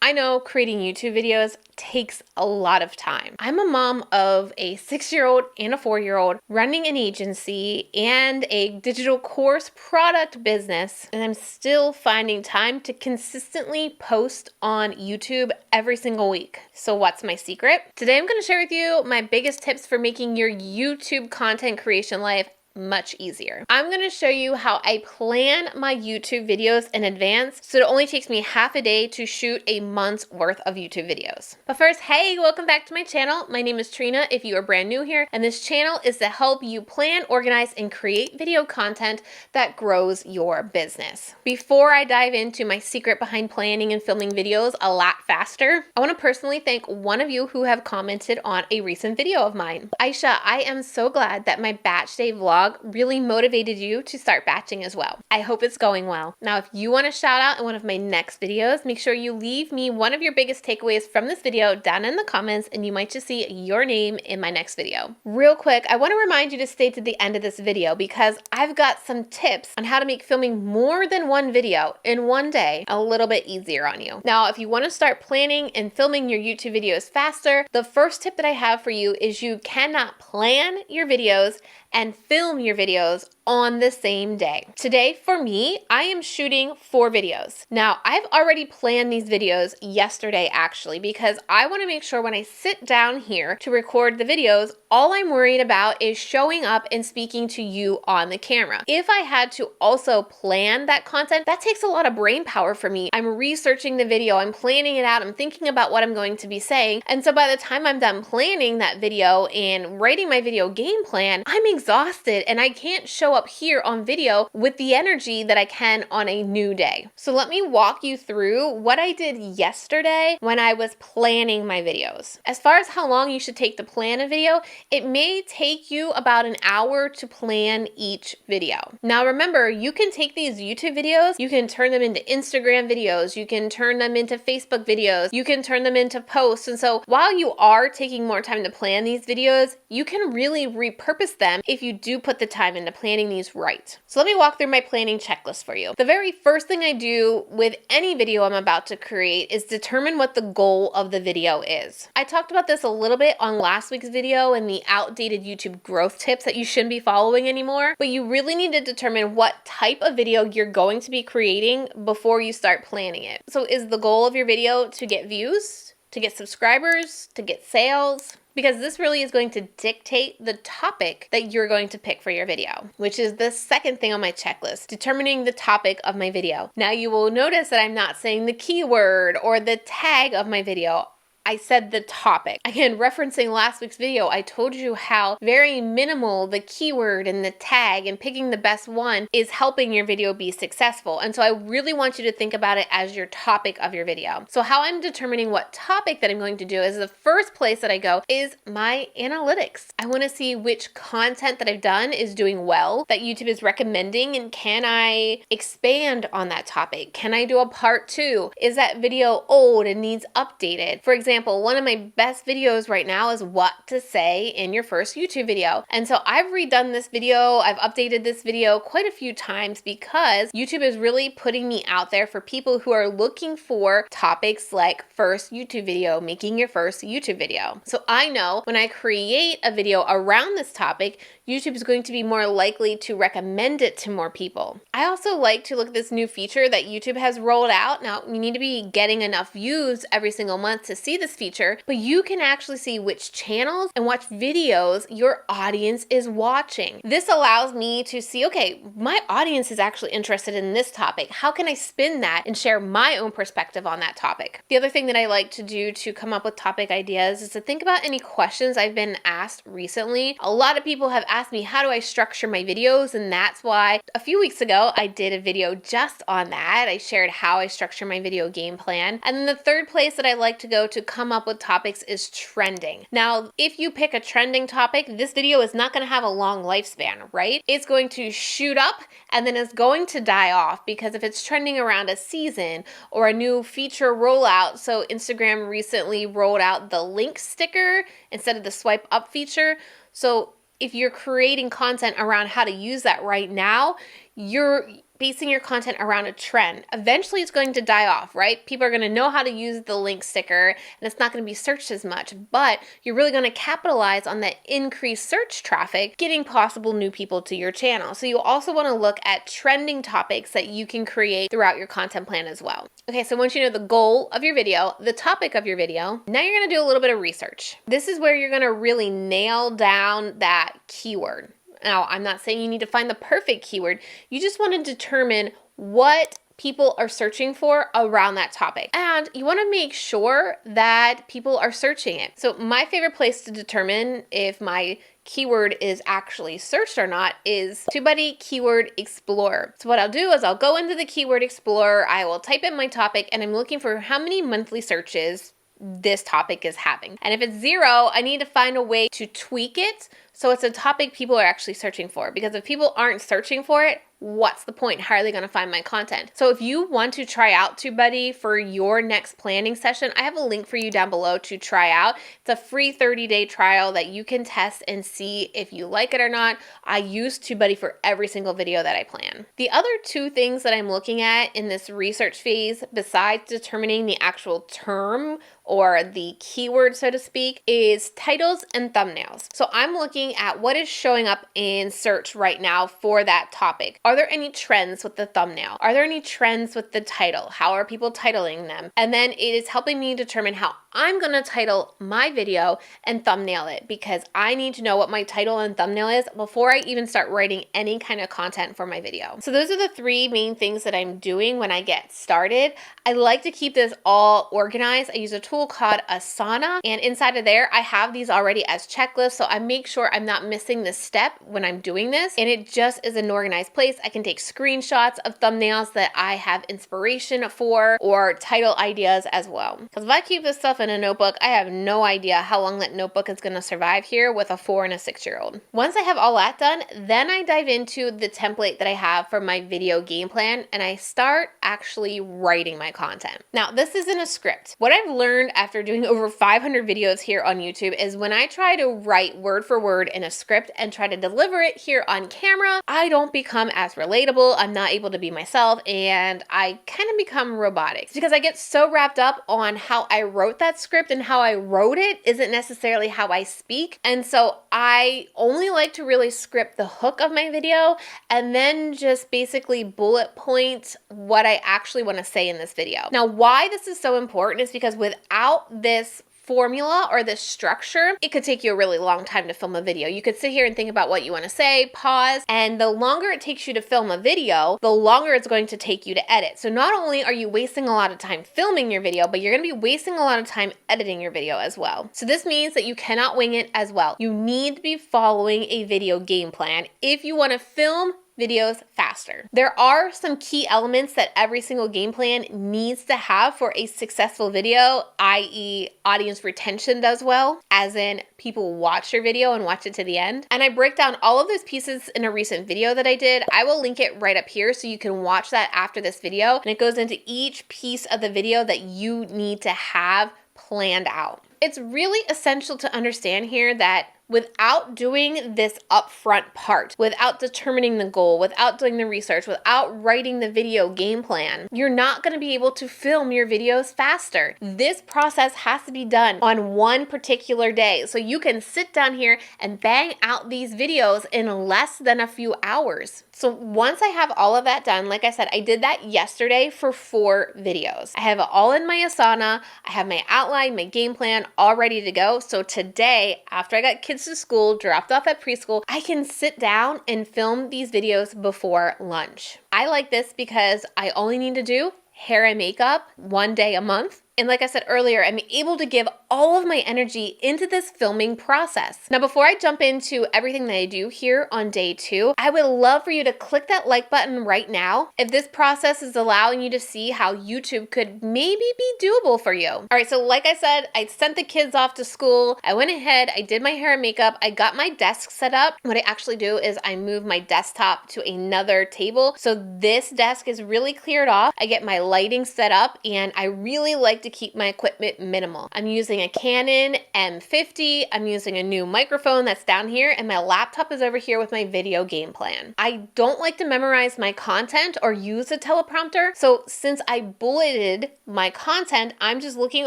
I know creating YouTube videos takes a lot of time. I'm a mom of a 6-year-old and a 4-year-old, running an agency and a digital course product business, and I'm still finding time to consistently post on YouTube every single week. So what's my secret? Today I'm going to share with you my biggest tips for making your YouTube content creation life much easier. I'm going to show you how I plan my YouTube videos in advance so it only takes me half a day to shoot a month's worth of YouTube videos. But first, hey, welcome back to my channel. My name is Trina if you are brand new here, and this channel is to help you plan, organize, and create video content that grows your business. Before I dive into my secret behind planning and filming videos a lot faster, I want to personally thank one of you who have commented on a recent video of mine. Aisha, I am so glad that my batch day vlog really motivated you to start batching as well. I hope it's going well. Now, if you want a shout out in one of my next videos, make sure you leave me one of your biggest takeaways from this video down in the comments, and you might just see your name in my next video. Real quick, I want to remind you to stay to the end of this video because I've got some tips on how to make filming more than one video in one day a little bit easier on you. Now, if you want to start planning and filming your YouTube videos faster, the first tip that I have for you is you cannot plan your videos and film your videos on the same day. Today, for me, I am shooting 4 videos. Now, I've already planned these videos yesterday actually because I want to make sure when I sit down here to record the videos, all I'm worried about is showing up and speaking to you on the camera. If I had to also plan that content, that takes a lot of brain power for me. I'm researching the video, I'm planning it out, I'm thinking about what I'm going to be saying. And so by the time I'm done planning that video and writing my video game plan, I'm exhausted and I can't show up here on video with the energy that I can on a new day. So let me walk you through what I did yesterday when I was planning my videos. As far as how long you should take to plan a video, it may take you about an hour to plan each video. Now remember, you can take these YouTube videos, you can turn them into Instagram videos, you can turn them into Facebook videos, you can turn them into posts. And so while you are taking more time to plan these videos, you can really repurpose them if you do put the time into planning these right. So let me walk through my planning checklist for you. The very first thing I do with any video I'm about to create is determine what the goal of the video is. I talked about this a little bit on last week's video and the outdated YouTube growth tips that you shouldn't be following anymore, but you really need to determine what type of video you're going to be creating before you start planning it. So is the goal of your video to get views, to get subscribers, to get sales? Because this really is going to dictate the topic that you're going to pick for your video, which is the second thing on my checklist, determining the topic of my video. Now you will notice that I'm not saying the keyword or the tag of my video. I said the topic. Again, referencing last week's video, I told you how very minimal the keyword and the tag and picking the best one is helping your video be successful. And so I really want you to think about it as your topic of your video. So how I'm determining what topic that I'm going to do is the first place that I go is my analytics. I want to see which content that I've done is doing well, that YouTube is recommending, and can I expand on that topic? Can I do a part 2? Is that video old and needs updated? For example, one of my best videos right now is what to say in your first YouTube video. And so I've redone this video, I've updated this video quite a few times because YouTube is really putting me out there for people who are looking for topics like first YouTube video, making your first YouTube video. So I know when I create a video around this topic, YouTube is going to be more likely to recommend it to more people. I also like to look at this new feature that YouTube has rolled out. Now, you need to be getting enough views every single month to see this feature, but you can actually see which channels and watch videos your audience is watching. This allows me to see, okay, my audience is actually interested in this topic. How can I spin that and share my own perspective on that topic? The other thing that I like to do to come up with topic ideas is to think about any questions I've been asked recently. A lot of people have asked me, how do I structure my videos? And that's why a few weeks ago, I did a video just on that. I shared how I structure my video game plan. And then the third place that I like to go to come up with topics is trending. Now, if you pick a trending topic, this video is not going to have a long lifespan, right? It's going to shoot up and then it's going to die off because if it's trending around a season or a new feature rollout, so Instagram recently rolled out the link sticker instead of the swipe up feature. So if you're creating content around how to use that right now, you're basing your content around a trend, eventually it's going to die off, right? People are going to know how to use the link sticker and it's not going to be searched as much, but you're really going to capitalize on that increased search traffic, getting possible new people to your channel. So you also want to look at trending topics that you can create throughout your content plan as well. Okay, so once you know the goal of your video, the topic of your video, now you're going to do a little bit of research. This is where you're going to really nail down that keyword. Now, I'm not saying you need to find the perfect keyword. You just want to determine what people are searching for around that topic. And you want to make sure that people are searching it. So my favorite place to determine if my keyword is actually searched or not is TubeBuddy Keyword Explorer. So what I'll do is I'll go into the Keyword Explorer, I will type in my topic, and I'm looking for how many monthly searches this topic is having. And if it's 0, I need to find a way to tweak it so it's a topic people are actually searching for. Because if people aren't searching for it, what's the point? How are they going to find my content? So if you want to try out TubeBuddy for your next planning session, I have a link for you down below to try out. It's a free 30-day trial that you can test and see if you like it or not. I use TubeBuddy for every single video that I plan. The other 2 things that I'm looking at in this research phase, besides determining the actual term or the keyword, so to speak, is titles and thumbnails. So I'm looking at what is showing up in search right now for that topic. Are there any trends with the thumbnail? Are there any trends with the title? How are people titling them? And then it is helping me determine how I'm gonna title my video and thumbnail it, because I need to know what my title and thumbnail is before I even start writing any kind of content for my video. So those are the 3 main things that I'm doing when I get started. I like to keep this all organized. I use a tool called Asana, and inside of there, I have these already as checklists, so I make sure I'm not missing this step when I'm doing this, and it just is an organized place. I can take screenshots of thumbnails that I have inspiration for, or title ideas as well. Because if I keep this stuff in a notebook, I have no idea how long that notebook is going to survive here with a 4 and a 6-year-old. Once I have all that done, then I dive into the template that I have for my video game plan, and I start actually writing my content. Now, this isn't a script. What I've learned after doing over 500 videos here on YouTube is when I try to write word for word in a script and try to deliver it here on camera, I don't become as relatable. I'm not able to be myself, and I kind of become robotic. It's because I get so wrapped up on how I wrote that script, and how I wrote it isn't necessarily how I speak. And so I only like to really script the hook of my video and then just basically bullet point what I actually want to say in this video. Now, why this is so important is because without this formula or this structure, it could take you a really long time to film a video. You could sit here and think about what you want to say, pause, and the longer it takes you to film a video, the longer it's going to take you to edit. So not only are you wasting a lot of time filming your video, but you're going to be wasting a lot of time editing your video as well. So this means that you cannot wing it as well. You need to be following a video game plan if you want to film videos faster. There are some key elements that every single game plan needs to have for a successful video, i.e. audience retention does well, as in people watch your video and watch it to the end. And I break down all of those pieces in a recent video that I did. I will link it right up here so you can watch that after this video. And it goes into each piece of the video that you need to have planned out. It's really essential to understand here that without doing this upfront part, without determining the goal, without doing the research, without writing the video game plan, you're not going to be able to film your videos faster. This process has to be done on one particular day. So you can sit down here and bang out these videos in less than a few hours. So once I have all of that done, like I said, I did that yesterday for 4 videos. I have it all in my Asana. I have my outline, my game plan all ready to go. So today, after I got kids to school, dropped off at preschool, I can sit down and film these videos before lunch. I like this because I only need to do hair and makeup 1 day a month. And like I said earlier, I'm able to give all of my energy into this filming process. Now, before I jump into everything that I do here on day 2, I would love for you to click that like button right now if this process is allowing you to see how YouTube could maybe be doable for you. All right, so like I said, I sent the kids off to school. I went ahead, I did my hair and makeup. I got my desk set up. What I actually do is I move my desktop to another table. So this desk is really cleared off. I get my lighting set up, and I really like to to keep my equipment minimal. I'm using a Canon M50. I'm using a new microphone that's down here, and my laptop is over here with my video game plan. I don't like to memorize my content or use a teleprompter, so since I bulleted my content, I'm just looking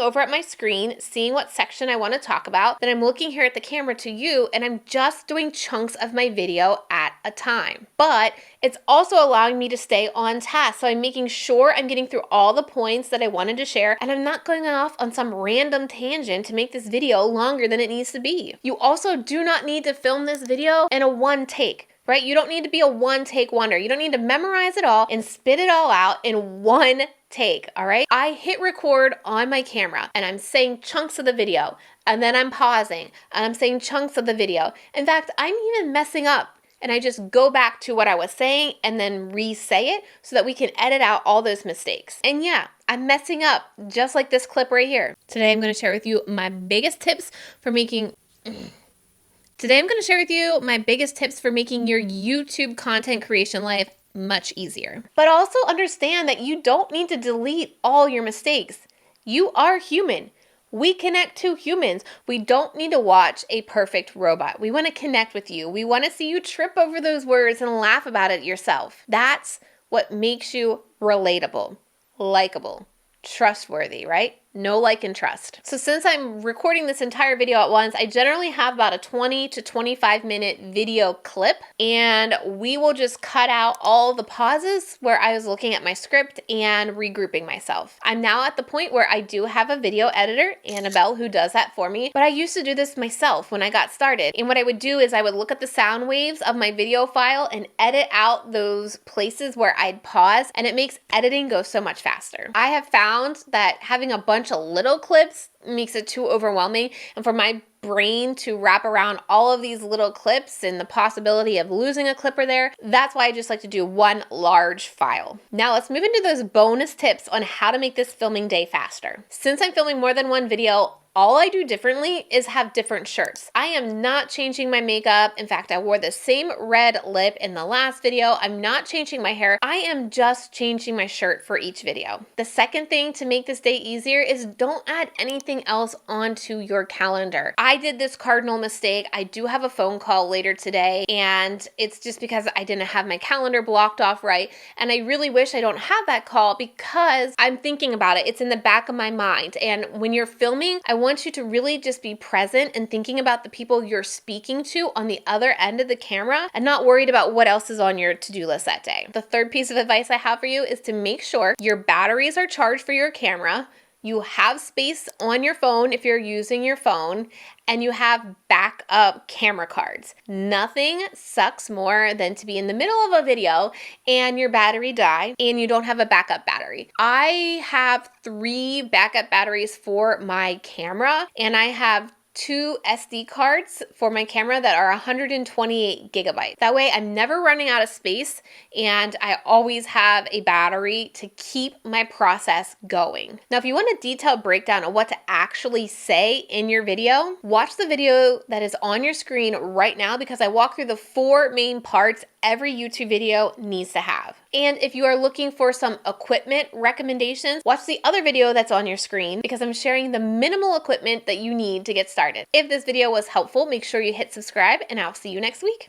over at my screen, seeing what section I want to talk about, then I'm looking here at the camera to you, and I'm just doing chunks of my video at a time. But it's also allowing me to stay on task, so I'm making sure I'm getting through all the points that I wanted to share, and I'm not going off on some random tangent to make this video longer than it needs to be. You also do not need to film this video in a one take. Right? You don't need to be a one-take wonder. You don't need to memorize it all and spit it all out in one take, all right? I hit record on my camera and I'm saying chunks of the video, and then I'm pausing and I'm saying chunks of the video. In fact, I'm even messing up, and I just go back to what I was saying and then re-say it so that we can edit out all those mistakes. And yeah, I'm messing up just like this clip right here. Today I'm going to share with you my biggest tips for making your YouTube content creation life much easier. But also understand that you don't need to delete all your mistakes. You are human. We connect to humans. We don't need to watch a perfect robot. We want to connect with you. We want to see you trip over those words and laugh about it yourself. That's what makes you relatable, likable, trustworthy, right? No like and trust. So since I'm recording this entire video at once, I generally have about a 20 to 25 minute video clip, and we will just cut out all the pauses where I was looking at my script and regrouping myself. I'm now at the point where I do have a video editor, Annabelle, who does that for me, but I used to do this myself when I got started. And what I would do is I would look at the sound waves of my video file and edit out those places where I'd pause, and it makes editing go so much faster. I have found that having a bunch of little clips makes it too overwhelming, and for my brain to wrap around all of these little clips and the possibility of losing a clip or there, that's why I just like to do one large file. Now let's move into those bonus tips on how to make this filming day faster. Since I'm filming more than one video, all I do differently is have different shirts. I am not changing my makeup. In fact, I wore the same red lip in the last video. I'm not changing my hair. I am just changing my shirt for each video. The second thing to make this day easier is don't add anything else onto your calendar. I did this cardinal mistake. I do have a phone call later today, and it's just because I didn't have my calendar blocked off right. And I really wish I don't have that call because I'm thinking about it. It's in the back of my mind. And when you're filming, I want you to really just be present and thinking about the people you're speaking to on the other end of the camera and not worried about what else is on your to-do list that day. The third piece of advice I have for you is to make sure your batteries are charged for your camera, you have space on your phone if you're using your phone, and you have backup camera cards. Nothing sucks more than to be in the middle of a video and your battery die and you don't have a backup battery. I have 3 backup batteries for my camera, and I have 2 SD cards for my camera that are 128 gigabytes. That way I'm never running out of space, and I always have a battery to keep my process going. Now, if you want a detailed breakdown of what to actually say in your video, watch the video that is on your screen right now, because I walk through the 4 main parts every YouTube video needs to have. And if you are looking for some equipment recommendations, watch the other video that's on your screen, because I'm sharing the minimal equipment that you need to get started. If this video was helpful, make sure you hit subscribe, and I'll see you next week.